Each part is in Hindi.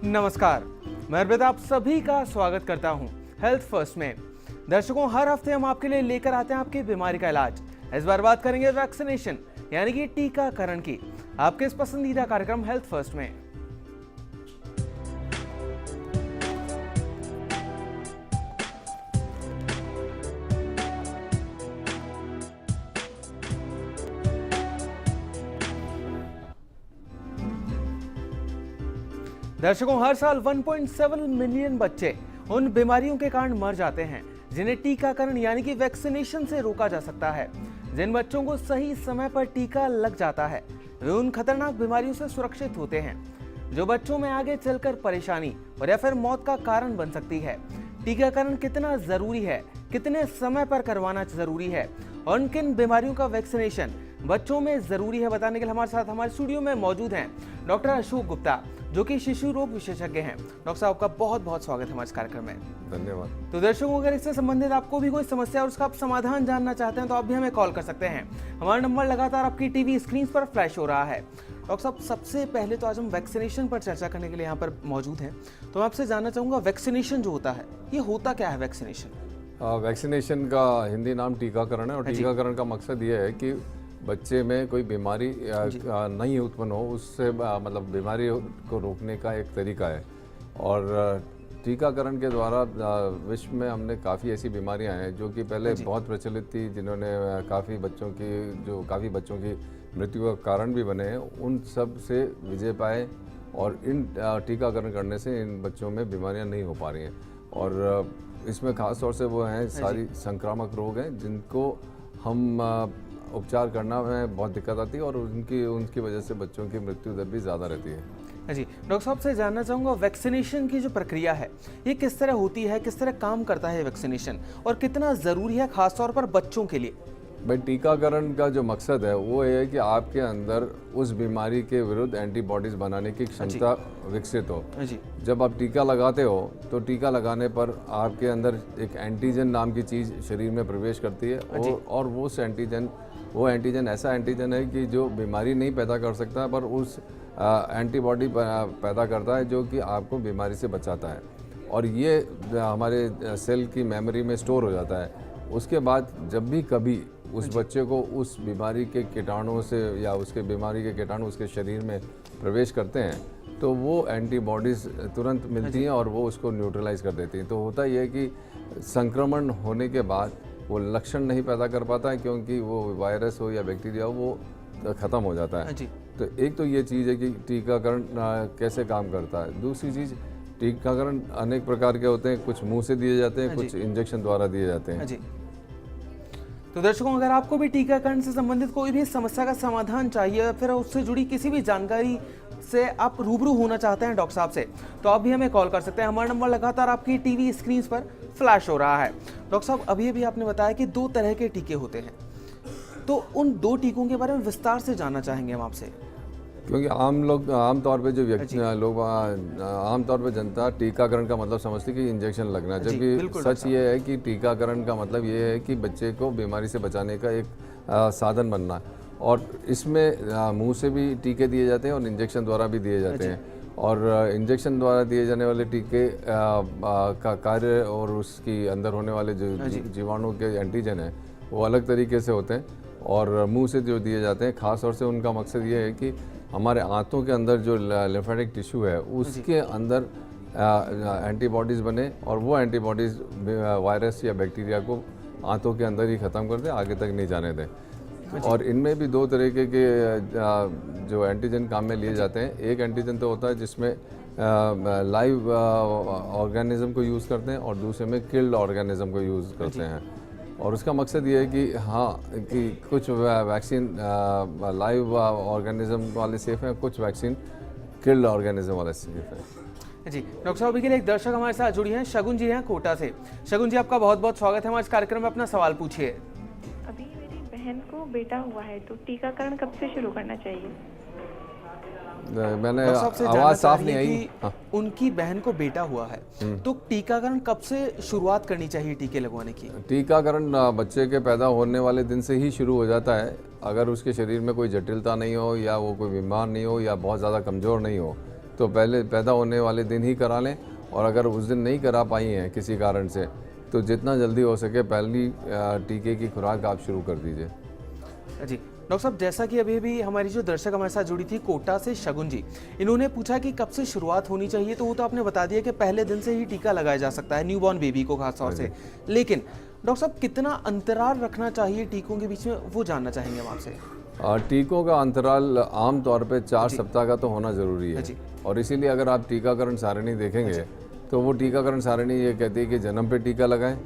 नमस्कार, मैं अर्पित आप सभी का स्वागत करता हूं हेल्थ फर्स्ट में। दर्शकों, हर हफ्ते हम आपके लिए लेकर आते हैं आपकी बीमारी का इलाज। इस बार बात करेंगे वैक्सीनेशन यानी कि टीकाकरण की, आपके इस पसंदीदा कार्यक्रम हेल्थ फर्स्ट में। दर्शकों, हर साल 1.7 मिलियन बच्चे उन बीमारियों के कारण मर जाते हैं जिन्हें टीकाकरण यानी कि वैक्सीनेशन से रोका जा सकता है। जिन बच्चों को सही समय पर टीका लग जाता है वे उन खतरनाक बीमारियों से सुरक्षित होते हैं जो बच्चों में आगे चलकर परेशानी और या फिर मौत का कारण बन सकती है। टीकाकरण कितना जरूरी है, कितने समय पर करवाना जरूरी है और किन बीमारियों का वैक्सीनेशन बच्चों में जरूरी है, बताने के लिए हमारे साथ हमारे स्टूडियो में मौजूद हैं डॉक्टर अशोक गुप्ता, जो कि शिशु रोग विशेषज्ञ हैं। डॉक्टर साहब, आपका बहुत बहुत स्वागत है हमारे कार्यक्रम में। धन्यवाद। तो दर्शकों, अगर इससे संबंधित आपको भी कोई समस्या और उसका आप समाधान जानना चाहते हैं तो आप भी हमें कॉल कर सकते हैं। हमारा नंबर लगातार आपकी टीवी स्क्रीन पर फ्लैश हो रहा है। डॉक्टर साहब, सबसे पहले तो आज हम वैक्सीनेशन पर चर्चा करने के लिए यहाँ पर मौजूद हैं, तो मैं आपसे जानना चाहूँगा वैक्सीनेशन जो होता है ये होता क्या है? वैक्सीनेशन का हिंदी नाम टीकाकरण है और टीकाकरण का मकसद ये है कि बच्चे में कोई बीमारी नहीं उत्पन्न हो, उससे मतलब बीमारी को रोकने का एक तरीका है। और टीकाकरण के द्वारा विश्व में हमने काफ़ी ऐसी बीमारियां हैं जो कि पहले बहुत प्रचलित थी, जिन्होंने काफ़ी बच्चों की मृत्यु का कारण भी बने हैं, उन सब से विजय पाए और इन टीकाकरण करने से इन बच्चों में बीमारियां नहीं हो पा रही हैं। और इसमें खास तौर से वो हैं सारी संक्रामक रोग हैं जिनको हम उपचार करना में बहुत दिक्कत आती है और उनकी वजह से बच्चों की मृत्यु दर भी ज़्यादा रहती है। जी डॉक्टर साहब से जानना चाहूँगा वैक्सीनेशन की जो प्रक्रिया है ये किस तरह होती है, किस तरह काम करता है वैक्सीनेशन और कितना ज़रूरी है खासतौर पर बच्चों के लिए? भाई, टीकाकरण का जो मकसद है वो ये है कि आपके अंदर उस बीमारी के विरुद्ध एंटीबॉडीज़ बनाने की क्षमता विकसित हो। जब आप टीका लगाते हो तो टीका लगाने पर आपके अंदर एक एंटीजन नाम की चीज़ शरीर में प्रवेश करती है और वो एंटीजन ऐसा एंटीजन है कि जो बीमारी नहीं पैदा कर सकता पर उस एंटीबॉडी पैदा करता है जो कि आपको बीमारी से बचाता है और ये हमारे सेल की मेमोरी में स्टोर हो जाता है। उसके बाद जब भी कभी उस बच्चे को उस बीमारी के कीटाणुओं से या उसके बीमारी के कीटाणु उसके शरीर में प्रवेश करते हैं तो वो एंटीबॉडीज़ तुरंत मिलती हैं और वो उसको न्यूट्रलाइज कर देती हैं। तो होता ये है कि संक्रमण होने के बाद वो लक्षण नहीं पैदा कर पाता है क्योंकि वो वायरस हो या बैक्टीरिया हो वो ख़त्म हो जाता है। तो एक तो ये चीज़ है कि टीकाकरण कैसे काम करता है। दूसरी चीज़, टीकाकरण अनेक प्रकार के होते हैं, कुछ मुंह से दिए जाते हैं, कुछ इंजेक्शन द्वारा दिए जाते हैं। तो दर्शकों, अगर आपको भी टीकाकरण से संबंधित कोई भी समस्या का समाधान चाहिए या फिर उससे जुड़ी किसी भी जानकारी से आप रूबरू होना चाहते हैं डॉक्टर साहब से, तो आप भी हमें कॉल कर सकते हैं। हमारा नंबर लगातार आपकी टीवी स्क्रीन पर फ्लैश हो रहा है। डॉक्टर साहब, अभी आपने बताया कि 2 तरह के टीके होते हैं, तो उन 2 टीकों के बारे में विस्तार से जानना चाहेंगे हम आपसे। क्योंकि आमतौर पे जनता टीकाकरण का मतलब समझती है कि इंजेक्शन लगना, जबकि सच ये है कि टीकाकरण का मतलब ये है कि बच्चे को बीमारी से बचाने का एक साधन बनना है। और इसमें मुंह से भी टीके दिए जाते हैं और इंजेक्शन द्वारा भी दिए जाते हैं। और इंजेक्शन द्वारा दिए जाने वाले टीके का कार्य और उसकी अंदर होने वाले जो जीवाणु के एंटीजन हैं वो अलग तरीके से होते हैं। और मुंह से जो दिए जाते हैं खास तौर से उनका मकसद ये है कि हमारे आंतों के अंदर जो लिम्फेटिक टिश्यू है उसके अंदर एंटीबॉडीज़ बने और वो एंटीबॉडीज़ वायरस या बैक्टीरिया को आंतों के अंदर ही ख़त्म कर दें, आगे तक नहीं जाने दें। और इनमें भी 2 तरीके के जो एंटीजन काम में लिए जाते हैं। एक एंटीजन तो होता है जिसमें लाइव ऑर्गेनिज्म को यूज़ करते हैं और दूसरे में किल्ड ऑर्गेनिज्म को यूज़ करते हैं। और उसका मकसद ये है कि कुछ वैक्सीन लाइव ऑर्गेनिज्म वाले सेफ हैं, कुछ वैक्सीन किल्ड ऑर्गेनिज्म वाले सेफ हैं। जी डॉक्टर साहब, के लिए एक दर्शक हमारे साथ जुड़ी हैं, शगुन जी हैं कोटा से। शगुन जी, आपका बहुत बहुत स्वागत है हमारे कार्यक्रम में, अपना सवाल पूछिए। अभी मेरी बहन को बेटा हुआ है तो टीकाकरण कब से शुरू करना चाहिए? मैंने आवाज़ साफ नहीं आई। उनकी बहन को बेटा हुआ है तो टीकाकरण कब से शुरुआत करनी चाहिए टीके लगवाने की? टीकाकरण बच्चे के पैदा होने वाले दिन से ही शुरू हो जाता है, अगर उसके शरीर में कोई जटिलता नहीं हो या वो कोई बीमार नहीं हो या बहुत ज़्यादा कमज़ोर नहीं हो। तो पहले पैदा होने वाले दिन ही करा लें, और अगर उस दिन नहीं करा पाई हैं किसी कारण से तो जितना जल्दी हो सके पहली टीके की खुराक आप शुरू कर दीजिए। जी डॉक्टर साहब, जैसा कि अभी भी हमारी जो दर्शक हमारे साथ जुड़ी थी कोटा से शगुन जी, इन्होंने पूछा कि कब से शुरुआत होनी चाहिए, तो वो तो आपने बता दिया कि पहले दिन से ही टीका लगाया जा सकता है न्यूबॉर्न बेबी को खास तौर से, लेकिन डॉक्टर साहब कितना अंतराल रखना चाहिए टीकों के बीच में, वो जानना चाहेंगे हम आपसे। टीकों का अंतराल आम तौर पे 4 सप्ताह का तो होना ज़रूरी है, और इसीलिए अगर आप टीकाकरण सारणी देखेंगे तो वो टीकाकरण सारणी ये कहती है कि जन्म पे टीका लगाएं,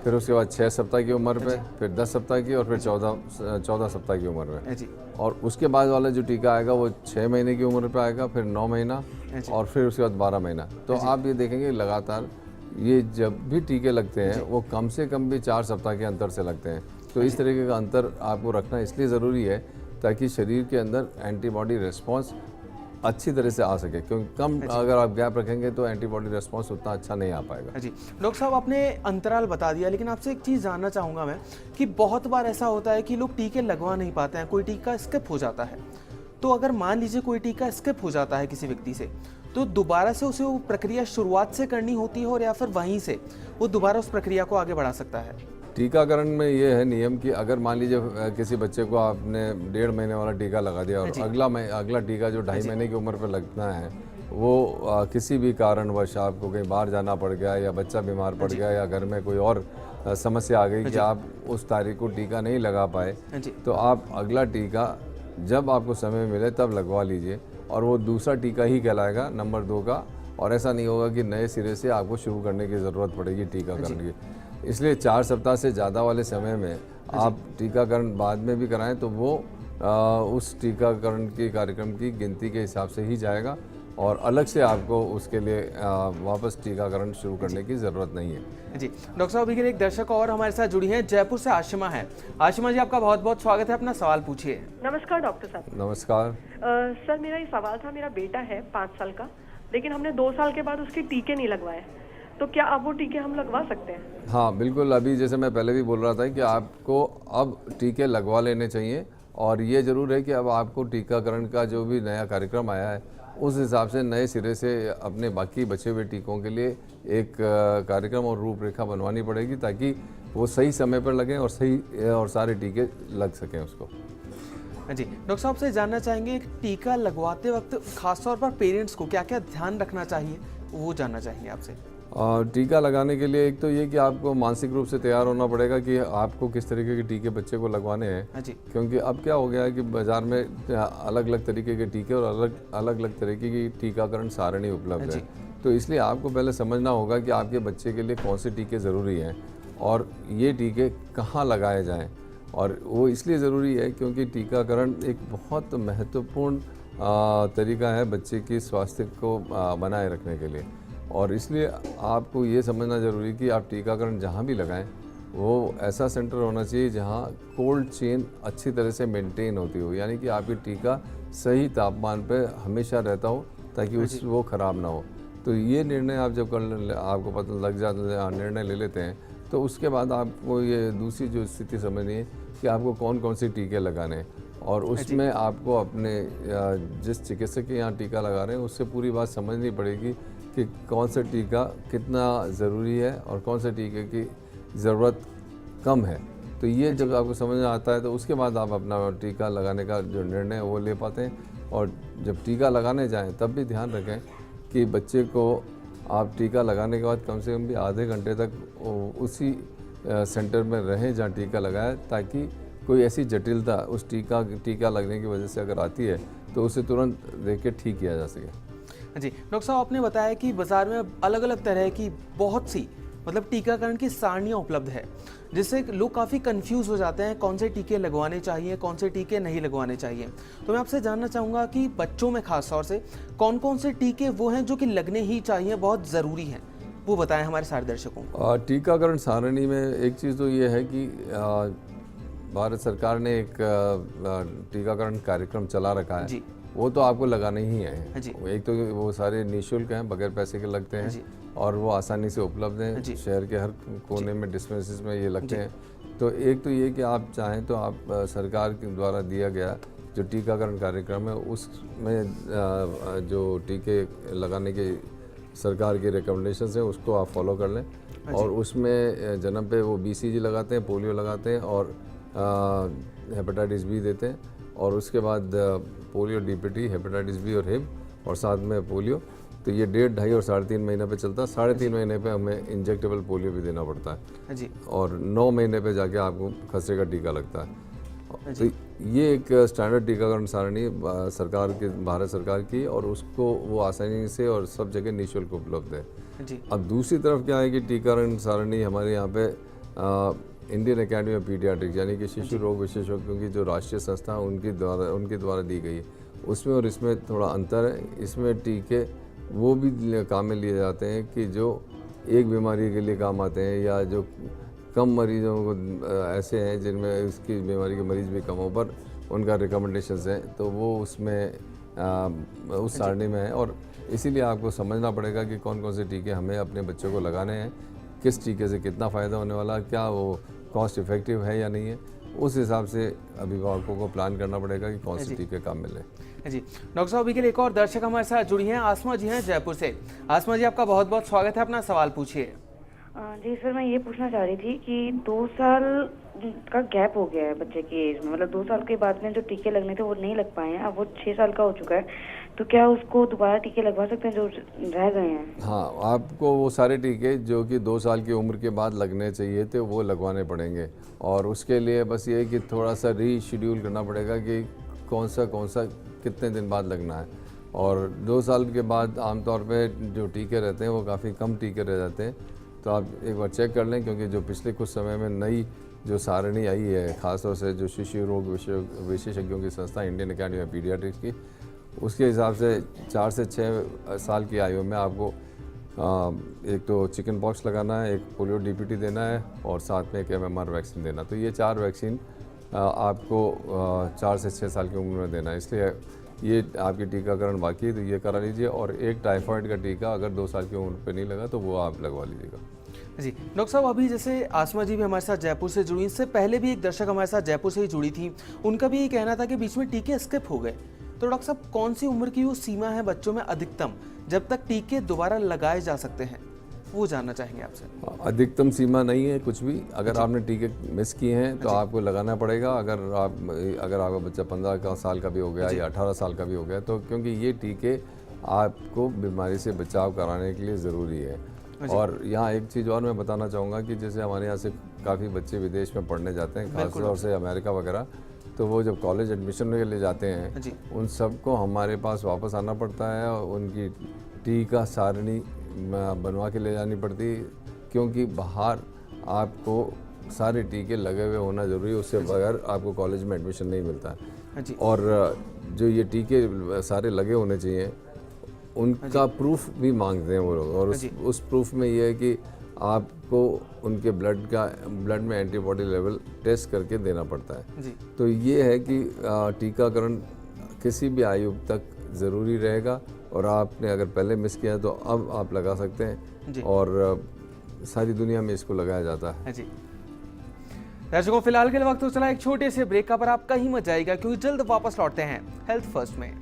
फिर उसके बाद 6 सप्ताह की उम्र पे, फिर 10 सप्ताह की, और फिर 14 सप्ताह की उम्र में, और उसके बाद वाला जो टीका आएगा वो 6 महीने की उम्र पे आएगा, फिर 9 महीना, और फिर उसके बाद 12 महीना। तो आप ये देखेंगे लगातार ये जब भी टीके लगते हैं वो कम से कम भी 4 सप्ताह के अंतर से लगते हैं। तो इस तरीके का अंतर आपको रखना इसलिए ज़रूरी है ताकि शरीर के अंदर एंटीबॉडी रिस्पॉन्स अच्छी तरह से आ सके, क्योंकि कम अगर आप गैप रखेंगे तो एंटीबॉडी रिस्पॉन्स उतना अच्छा नहीं आ पाएगा। जी डॉक्टर साहब, आपने अंतराल बता दिया, लेकिन आपसे एक चीज़ जानना चाहूँगा मैं कि बहुत बार ऐसा होता है कि लोग टीके लगवा नहीं पाते हैं, कोई टीका स्किप हो जाता है। तो अगर मान लीजिए कोई टीका स्किप हो जाता है किसी व्यक्ति से, तो दोबारा से उसे वो प्रक्रिया शुरुआत से करनी होती है, और या फिर वहीं से वो दोबारा उस प्रक्रिया को आगे बढ़ा सकता है? टीकाकरण में ये है नियम कि अगर मान लीजिए किसी बच्चे को आपने 1.5 महीने वाला टीका लगा दिया और अगला टीका जो 2.5 महीने की उम्र पर लगना है वो किसी भी कारणवश आपको कहीं बाहर जाना पड़ गया, या बच्चा बीमार पड़ गया, या घर में कोई और समस्या आ गई कि आप उस तारीख को टीका नहीं लगा पाए, तो आप अगला टीका जब आपको समय मिले तब लगवा लीजिए, और वो दूसरा टीका ही कहलाएगा नंबर 2 का, और ऐसा नहीं होगा कि नए सिरे से आपको शुरू करने की ज़रूरत पड़ेगी टीकाकरण की। इसलिए 4 सप्ताह से ज़्यादा वाले समय में आप टीकाकरण बाद में भी कराएं तो वो उस टीकाकरण के कार्यक्रम की गिनती के हिसाब से ही जाएगा, और अलग से आपको उसके लिए वापस टीकाकरण शुरू करने की ज़रूरत नहीं है। जी डॉक्टर साहब, अभी एक दर्शक और हमारे साथ जुड़ी हैं, जयपुर से आशिमा है। आशिमा जी, आपका बहुत बहुत स्वागत है, अपना सवाल पूछिए। नमस्कार डॉक्टर साहब। नमस्कार। सर, मेरा ये सवाल था, मेरा बेटा है 5 साल का, लेकिन हमने 2 साल के बाद उसके टीके नहीं लगवाए, तो क्या अब वो टीके हम लगवा सकते हैं? हाँ बिल्कुल, अभी जैसे मैं पहले भी बोल रहा था कि आपको अब टीके लगवा लेने चाहिए, और ये ज़रूर है कि अब आपको टीकाकरण का जो भी नया कार्यक्रम आया है उस हिसाब से नए सिरे से अपने बाकी बचे हुए टीकों के लिए एक कार्यक्रम और रूपरेखा बनवानी पड़ेगी, ताकि वो सही समय पर लगें और सही और सारे टीके लग सकें उसको। जी डॉक्टर साहब से जानना चाहेंगे, टीका लगवाते वक्त खासतौर पर पेरेंट्स को क्या क्या ध्यान रखना चाहिए, वो जानना चाहेंगे आपसे। टीका लगाने के लिए एक तो ये कि आपको मानसिक रूप से तैयार होना पड़ेगा कि आपको किस तरीके के टीके बच्चे को लगवाने हैं, क्योंकि अब क्या हो गया है कि बाज़ार में अलग अलग तरीके के टीके और अलग अलग तरीके की टीकाकरण सारणी उपलब्ध है। तो इसलिए आपको पहले समझना होगा कि आपके बच्चे के लिए कौन से टीके ज़रूरी हैं और ये टीके कहाँ लगाए जाएँ, और वो इसलिए ज़रूरी है क्योंकि टीकाकरण एक बहुत महत्वपूर्ण तरीका है बच्चे की स्वास्थ्य को बनाए रखने के लिए, और इसलिए आपको ये समझना ज़रूरी कि आप टीकाकरण जहाँ भी लगाएं वो ऐसा सेंटर होना चाहिए जहाँ कोल्ड चेन अच्छी तरह से मेंटेन होती हो, यानी कि आपकी टीका सही तापमान पे हमेशा रहता हो ताकि वो ख़राब ना हो। तो ये निर्णय आप जब आपको पता लग जाता, निर्णय ले लेते हैं, तो उसके बाद आपको ये दूसरी जो स्थिति समझनी है कि आपको कौन कौन से टीके लगाने हैं, और उसमें आपको अपने जिस चिकित्सक के यहाँ टीका लगा रहे हैं उससे पूरी बात समझनी पड़ेगी कि कौन सा टीका कितना ज़रूरी है और कौन से टीके की ज़रूरत कम है। तो ये जब आपको समझ में आता है तो उसके बाद आप अपना टीका लगाने का जो निर्णय है वो ले पाते हैं, और जब टीका लगाने जाएं तब भी ध्यान रखें कि बच्चे को आप टीका लगाने के बाद कम से कम भी आधे घंटे तक उसी सेंटर में रहें जहाँ टीका लगाया, ताकि कोई ऐसी जटिलता उस टीका लगने की वजह से अगर आती है तो उसे तुरंत देख के ठीक किया जा सके। जी डॉक्टर साहब, आपने बताया कि बाज़ार में अलग अलग तरह की बहुत सी टीकाकरण की सारणियाँ उपलब्ध है, जिससे लोग काफ़ी कंफ्यूज हो जाते हैं कौन से टीके लगवाने चाहिए, कौन से टीके नहीं लगवाने चाहिए। तो मैं आपसे जानना चाहूँगा कि बच्चों में खास तौर से कौन कौन से टीके वो हैं जो कि लगने ही चाहिए, बहुत ज़रूरी हैं, वो बताएं हमारे सारे दर्शकों को। टीकाकरण सारणी में एक चीज़ तो ये है कि भारत सरकार ने एक टीकाकरण कार्यक्रम चला रखा है, वो तो आपको लगाने ही है। एक तो वो सारे निःशुल्क हैं, बगैर पैसे के लगते हैं, और वो आसानी से उपलब्ध हैं, शहर के हर कोने में डिस्पेंसरीज में ये लगते हैं। तो एक तो ये कि आप चाहें तो आप सरकार के द्वारा दिया गया जो टीकाकरण कार्यक्रम है उसमें जो टीके लगाने के सरकार की रिकमेंडेशंस हैं उसको आप फॉलो कर लें। और उसमें जन्म पे वो BCG लगाते हैं, पोलियो लगाते हैं और हेपेटाइटिस बी देते हैं, और उसके बाद पोलियो DPT, हेपेटाइटिस बी और हिब, और साथ में पोलियो। तो ये 1.5, 2.5 और 3.5 महीने पे चलता है। 3.5 महीने पे हमें इंजेक्टेबल पोलियो भी देना पड़ता है जी, और 9 महीने पे जाके आपको खसरे का टीका लगता है। तो ये एक स्टैंडर्ड टीकाकरण सारणी सरकार की, भारत सरकार की, और उसको वो आसानी से और सब जगह निःशुल्क उपलब्ध है जी। अब दूसरी तरफ क्या है कि टीकाकरण सारणी हमारे यहाँ पे इंडियन एकेडमी ऑफ पीडियाट्रिक्स यानी कि शिशु रोग विशेषज्ञों की जो राष्ट्रीय संस्था है उनके द्वारा दी गई है, उसमें और इसमें थोड़ा अंतर है। इसमें टीके वो भी काम में लिए जाते हैं कि जो एक बीमारी के लिए काम आते हैं, या जो कम मरीजों को ऐसे हैं जिनमें इसकी बीमारी के मरीज भी कम हो, पर उनका रिकमेंडेशंस हैं, तो वो उसमें उस सारणी में है। और इसीलिए आपको समझना पड़ेगा कि कौन कौन से टीके हमें अपने बच्चों को लगाने हैं, किस टीके से कितना फ़ायदा होने वाला है, क्या वो कॉस्ट इफ़ेक्टिव है या नहीं है। उस हिसाब से अभिभावकों को प्लान करना पड़ेगा कि कौन से टीके काम मिले। जी डॉक्टर साहब, अभी के लिए एक और दर्शक हमारे साथ जुड़ी हैं, आसमा जी हैं जयपुर से। आसमा जी, आपका बहुत बहुत स्वागत है, अपना सवाल पूछिए। जी सर, मैं ये पूछना चाह रही थी कि 2 साल का गैप हो गया है बच्चे की एज में, मतलब 2 साल के बाद में जो टीके लगने थे वो नहीं लग पाए हैं। अब वो 6 साल का हो चुका है, तो क्या उसको दोबारा टीके लगवा सकते हैं जो रह गए हैं? हाँ, आपको वो सारे टीके जो कि 2 साल की उम्र के बाद लगने चाहिए थे वो लगवाने पड़ेंगे, और उसके लिए बस ये कि थोड़ा सा रीशेड्यूल करना पड़ेगा कि कौन सा कितने दिन बाद लगना है। और 2 साल के बाद आमतौर पे जो टीके रहते हैं वो काफ़ी कम टीके रह जाते हैं, तो आप एक बार चेक कर लें, क्योंकि जो पिछले कुछ समय में नई जो सारणी आई है, ख़ासतौर से जो शिशु रोग विशेषज्ञों की संस्था इंडियन एकेडमी ऑफ पीडियाट्रिक्स की, उसके हिसाब से 4 से 6 साल की आयु में आपको एक तो चिकन पॉक्स लगाना है, एक पोलियो DPT देना है, और साथ में एक MMR वैक्सीन देना। तो ये 4 वैक्सीन आपको 4 से 6 साल की उम्र में देना है, इसलिए ये आपकी टीकाकरण बाकी है तो ये करा लीजिए। और एक टाइफाइड का टीका अगर 2 साल की उम्र पे नहीं लगा तो वो आप लगवा लीजिएगा। जी डॉक्टर साहब, अभी जैसे आसमा जी भी हमारे साथ जयपुर से जुड़ी, इससे पहले भी एक दर्शक हमारे साथ जयपुर से ही जुड़ी थी, उनका भी ये कहना था कि बीच में टीके स्किप हो गए। तो डॉक्टर साहब, कौन सी उम्र की वो सीमा है बच्चों में अधिकतम जब तक टीके दोबारा लगाए जा सकते हैं, वो जानना चाहेंगे आपसे। अधिकतम सीमा नहीं है कुछ भी, अगर आपने टीके मिस किए हैं तो आपको लगाना पड़ेगा। अगर आपका बच्चा 15 साल का भी हो गया या 18 साल का भी हो गया, तो क्योंकि ये टीके आपको बीमारी से बचाव कराने के लिए ज़रूरी है। और यहाँ एक चीज़ और मैं बताना चाहूँगा कि जैसे हमारे यहाँ से काफ़ी बच्चे विदेश में पढ़ने जाते हैं, खासतौर से अमेरिका वगैरह, तो वो जब कॉलेज एडमिशन के लिए जाते हैं उन सबको हमारे पास वापस आना पड़ता है और उनकी टीका सारणी बनवा के ले जानी पड़ती, क्योंकि बाहर आपको सारे टीके लगे हुए होना ज़रूरी है, उससे बगैर आपको कॉलेज में एडमिशन नहीं मिलता है। और जो ये टीके सारे लगे होने चाहिए उनका प्रूफ भी मांगते हैं वो लोग, और उस प्रूफ में ये है कि आपको उनके ब्लड में एंटीबॉडी लेवल टेस्ट करके देना पड़ता है। तो ये है कि टीकाकरण किसी भी आयु तक ज़रूरी रहेगा, और आपने अगर पहले मिस किया है तो अब आप लगा सकते हैं, और सारी दुनिया में इसको लगाया जाता है। जी दर्शकों, फिलहाल के लिए वक्त तो चला एक छोटे से ब्रेक का, पर आप कहीं मत जाइएगा क्योंकि जल्द वापस लौटते हैं हेल्थ फर्स्ट में।